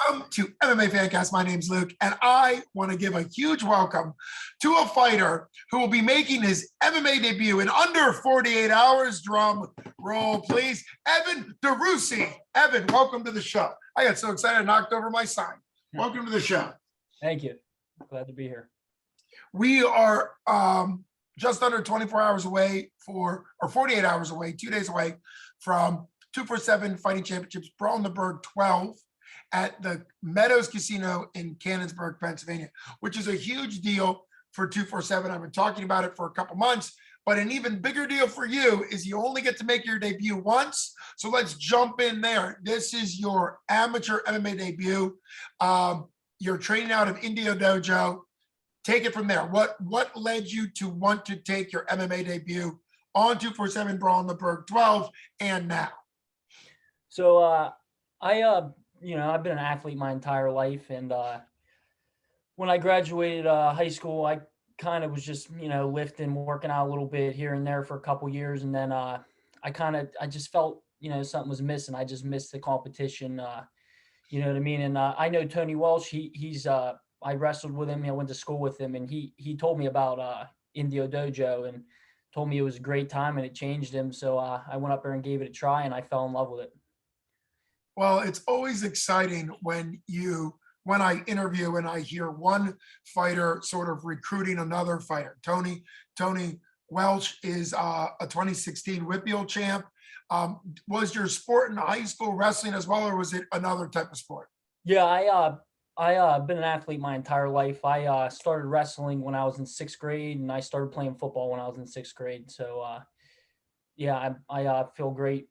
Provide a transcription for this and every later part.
Welcome to MMA Fancast. My name's Luke, and I want to give a huge welcome to a fighter who will be making his MMA debut in under 48 hours. Drum roll, please. Evan Dreucci. Evan, welcome to the show. I got so excited I knocked over my sign. Welcome to the show. Thank you. Glad to be here. We are just under 24 hours away or 48 hours away, 2 days away from 247 Fighting Championships, Brawl in the Berg 12 at the Meadows Casino in Canonsburg, Pennsylvania, which is a huge deal for 247. I've been talking about it for a couple months, but an even bigger deal for you is you only get to make your debut once. So let's jump in there. This is your amateur MMA debut. You're training out of Indio Dojo. Take it from there. What led you to want to take your MMA debut on 247 Brawl in the Berg 12 and now? So I've been an athlete my entire life, and when I graduated high school, I kind of was just lifting, working out a little bit here and there for a couple years, and then I just felt something was missing. I just missed the competition. You know what I mean? And I know Tony Welsh. He's I wrestled with him. I went to school with him, and he told me about Indio Dojo and told me it was a great time and it changed him. So I went up there and gave it a try, and I fell in love with it. Well, it's always exciting when I interview and I hear one fighter sort of recruiting another fighter. Tony Welsh is a 2016 Whitfield champ. Was your sport in high school wrestling as well, or was it another type of sport? Yeah, I been an athlete my entire life. I started wrestling when I was in 6th grade, and I started playing football when I was in 6th grade. So I feel great,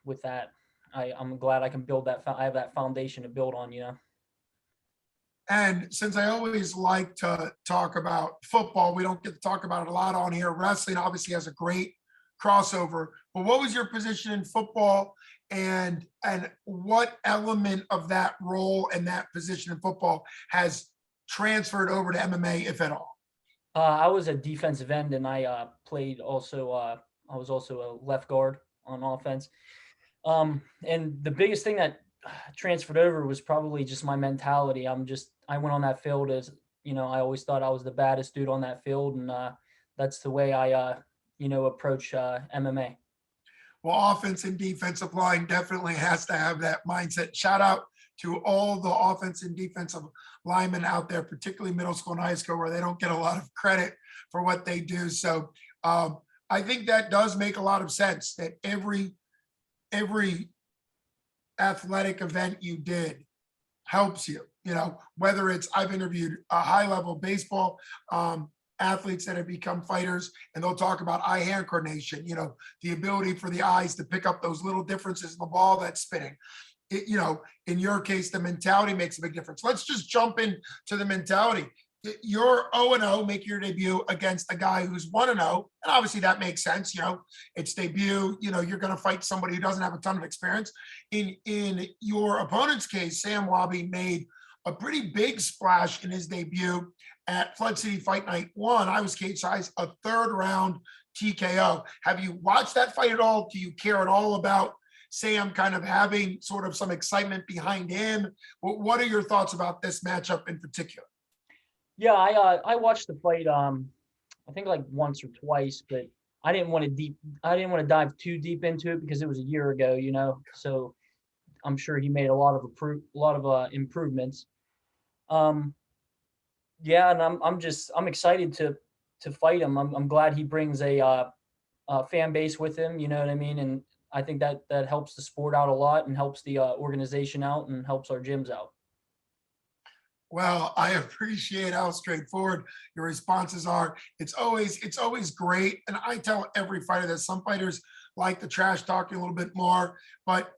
with that. I'm glad I can build that. I have that foundation to build on, And since I always like to talk about football, we don't get to talk about it a lot on here. Wrestling obviously has a great crossover. But what was your position in football, and what element of that role and that position in football has transferred over to MMA, if at all? I was a defensive end, and I played also. I was also a left guard on offense. And the biggest thing that transferred over was probably just my mentality. I went on that field as, I always thought I was the baddest dude on that field. And, that's the way I, approach, MMA. Well, offense and defensive line definitely has to have that mindset. Shout out to all the offense and defensive linemen out there, particularly middle school and high school, where they don't get a lot of credit for what they do. So I think that does make a lot of sense, that every athletic event you did helps you, whether it's, I've interviewed a high level baseball athletes that have become fighters, and they'll talk about eye-hand coordination, the ability for the eyes to pick up those little differences in the ball that's spinning. In your case, the mentality makes a big difference. Let's just jump into the mentality. You're 0-0, make your debut against a guy who's 1-0, and obviously that makes sense. It's debut. You're going to fight somebody who doesn't have a ton of experience. In your opponent's case, Sam Wabi made a pretty big splash in his debut at Flood City Fight Night 1. I was cage size, a 3rd round TKO. Have you watched that fight at all? Do you care at all about Sam kind of having sort of some excitement behind him? What are your thoughts about this matchup in particular? Yeah, I watched the fight. I think like once or twice, but I didn't want to dive too deep into it because it was a year ago, So I'm sure he made a lot of improvements. Yeah, and I'm excited to fight him. I'm glad he brings a fan base with him. You know what I mean? And I think that helps the sport out a lot, and helps the organization out, and helps our gyms out. Well, I appreciate how straightforward your responses are. It's always great. And I tell every fighter that some fighters like the trash talking a little bit more, but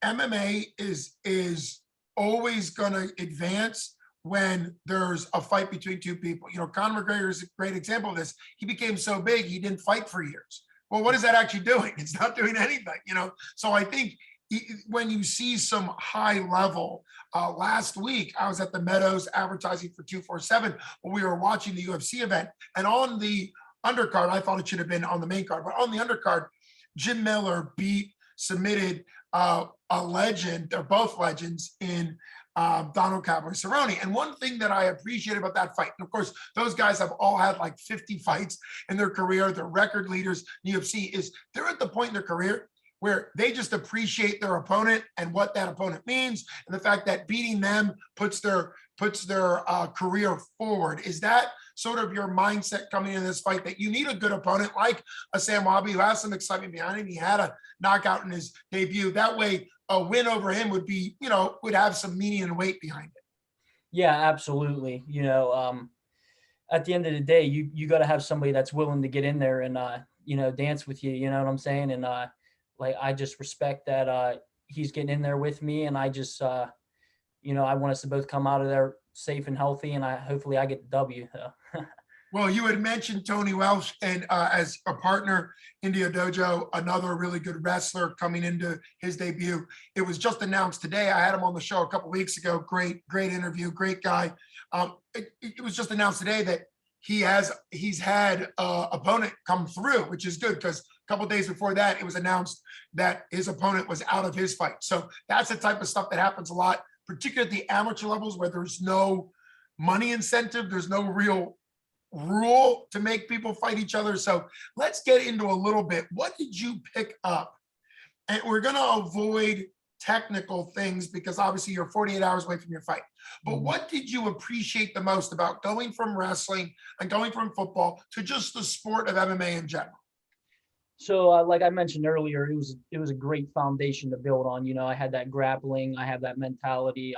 MMA is always going to advance when there's a fight between two people. Conor McGregor is a great example of this. He became so big, he didn't fight for years. Well, what is that actually doing? It's not doing anything, So I think when you see some high level, last week I was at the Meadows advertising for 247 when we were watching the UFC event, and on the undercard, I thought it should have been on the main card, but on the undercard, Jim Miller submitted a legend. They're both legends in Donald Cowboy Cerrone. And one thing that I appreciate about that fight, and of course, those guys have all had like 50 fights in their career. They're record leaders in UFC. Is they're at the point in their career where they just appreciate their opponent and what that opponent means, and the fact that beating them puts their career forward. Is that sort of your mindset coming into this fight, that you need a good opponent like a Sam Wabi who has some excitement behind him? He had a knockout in his debut. That way, a win over him would be, would have some meaning and weight behind it. Yeah, absolutely. At the end of the day, you got to have somebody that's willing to get in there and dance with you. You know what I'm saying? And like, I just respect that he's getting in there with me, and I just I want us to both come out of there safe and healthy, and hopefully I get the W. Well, you had mentioned Tony Welsh, and as a partner, Indio Dojo, another really good wrestler coming into his debut. It was just announced today. I had him on the show a couple of weeks ago. Great interview, great guy. It was just announced today that he's had opponent come through, which is good, because a couple of days before that, it was announced that his opponent was out of his fight. So that's the type of stuff that happens a lot, particularly at the amateur levels, where there's no money incentive, there's no real rule to make people fight each other. So let's get into a little bit. What did you pick up? And we're going to avoid technical things because obviously you're 48 hours away from your fight. But what did you appreciate the most about going from wrestling and going from football to just the sport of MMA in general? So, like I mentioned earlier, it was a great foundation to build on. I had that grappling, I have that mentality,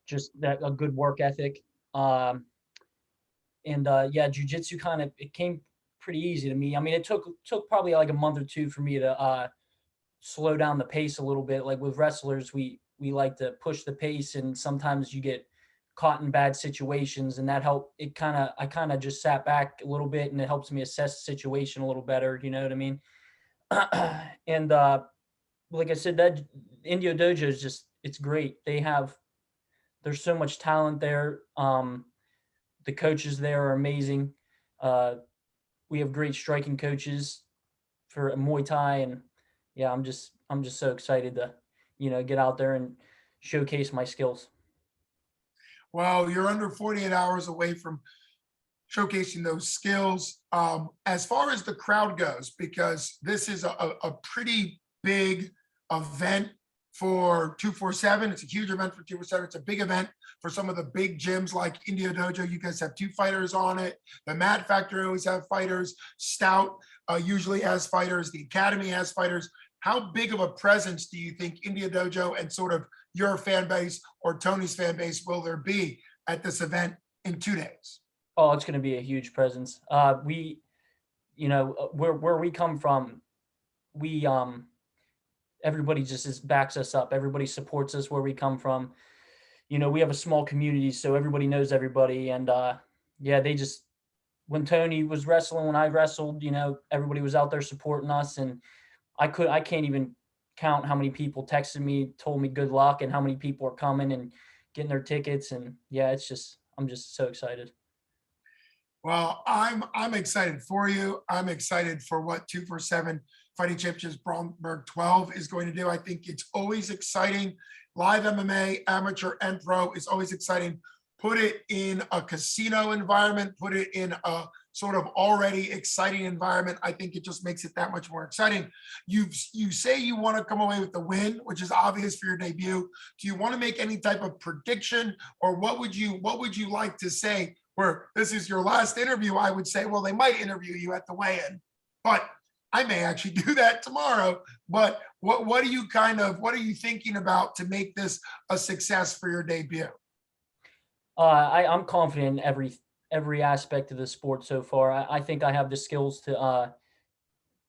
just that a good work ethic. Yeah, jujitsu it came pretty easy to me. I mean, it took probably like a month or two for me to slow down the pace a little bit. Like with wrestlers, we like to push the pace, and sometimes you get caught in bad situations, and that helped. I kind of just sat back a little bit, and it helps me assess the situation a little better. You know what I mean? And like I said, that Indio Dojo is it's great. There's so much talent there. The coaches there are amazing. We have great striking coaches for Muay Thai, and yeah, I'm just so excited to, get out there and showcase my skills. Well, you're under 48 hours away from showcasing those skills. As far as the crowd goes, because this is a pretty big event for 247. It's a huge event for 247. It's a big event for some of the big gyms like Indio Dojo. You guys have 2 fighters on it. The Mat Factory always have fighters. Stout usually has fighters. The Academy has fighters. How big of a presence do you think Indio Dojo and sort of your fan base or Tony's fan base will there be at this event in 2 days? Oh, it's going to be a huge presence. We, where we come from, we everybody just backs us up. Everybody supports us where we come from. We have a small community, so everybody knows everybody. And yeah, when Tony was wrestling, when I wrestled, everybody was out there supporting us. And I can't even count how many people texted me, told me good luck, and how many people are coming and getting their tickets. And yeah, I'm just so excited. Well, I'm excited for you. I'm excited for what 247 Fighting Championships Bromberg 12 is going to do. I think it's always exciting. Live MMA, amateur and pro is always exciting. Put it in a casino environment, put it in a sort of already exciting environment. I think it just makes it that much more exciting. You say you want to come away with the win, which is obvious for your debut. Do you want to make any type of prediction, or what would you like to say? Where this is your last interview, I would say, well, they might interview you at the weigh-in, but I may actually do that tomorrow. But what are you thinking about to make this a success for your debut? I'm confident in every aspect of the sport so far. I think I have the skills to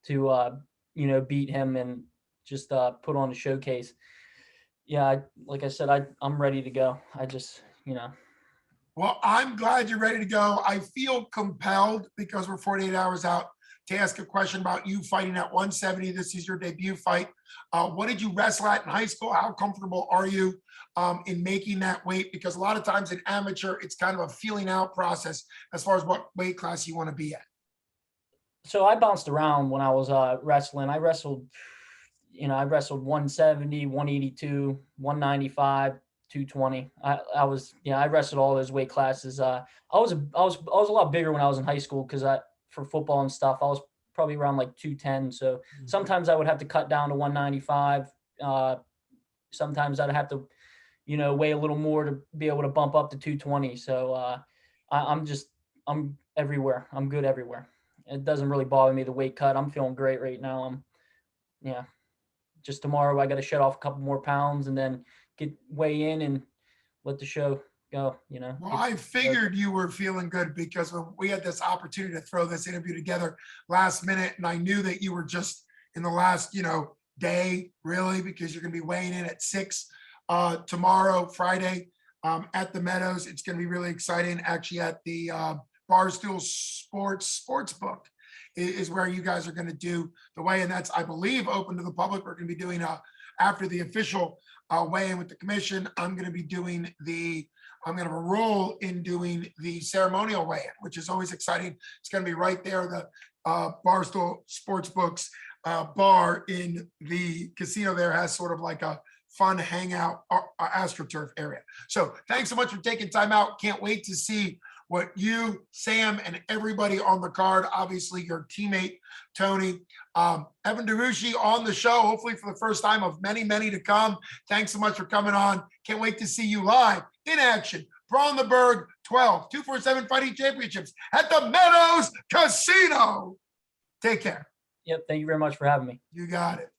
beat him and just put on a showcase. Yeah, like I said, I'm ready to go. Well, I'm glad you're ready to go. I feel compelled, because we're 48 hours out, to ask a question about you fighting at 170. This is your debut fight. What did you wrestle at in high school? How comfortable are you in making that weight? Because a lot of times in amateur, it's kind of a feeling out process as far as what weight class you want to be at. So I bounced around when I was wrestling. I wrestled 170, 182, 195, 220. I was, I wrestled all those weight classes. I was a lot bigger when I was in high school because for football and stuff, I was probably around like 210. So sometimes I would have to cut down to 195. Sometimes I'd have to, weigh a little more to be able to bump up to 220. So I'm everywhere. I'm good everywhere. It doesn't really bother me, the weight cut. I'm feeling great right now. Just tomorrow I got to shed off a couple more pounds and then weigh in and let the show go, Well, I figured you were feeling good because when we had this opportunity to throw this interview together last minute, and I knew that you were just in the last, day, really, because you're going to be weighing in at 6 tomorrow, Friday, at the Meadows. It's going to be really exciting. Actually, at the Barstool Sportsbook is where you guys are going to do the weigh-in. That's, I believe, open to the public. We're going to be doing after the official weigh-in with the commission. I'm going to have a role in doing the ceremonial weigh-in, which is always exciting. It's going to be right there, the Barstool Sportsbooks bar in the casino there has sort of like a fun hangout AstroTurf area. So thanks so much for taking time out. Can't wait to see what you, Sam, and everybody on the card, obviously your teammate, Tony, Evan Dreucci on the show, hopefully for the first time of many, many to come. Thanks so much for coming on. Can't wait to see you live in action. Braunberg 12, 247 Fighting Championships at the Meadows Casino. Take care. Yep. Thank you very much for having me. You got it.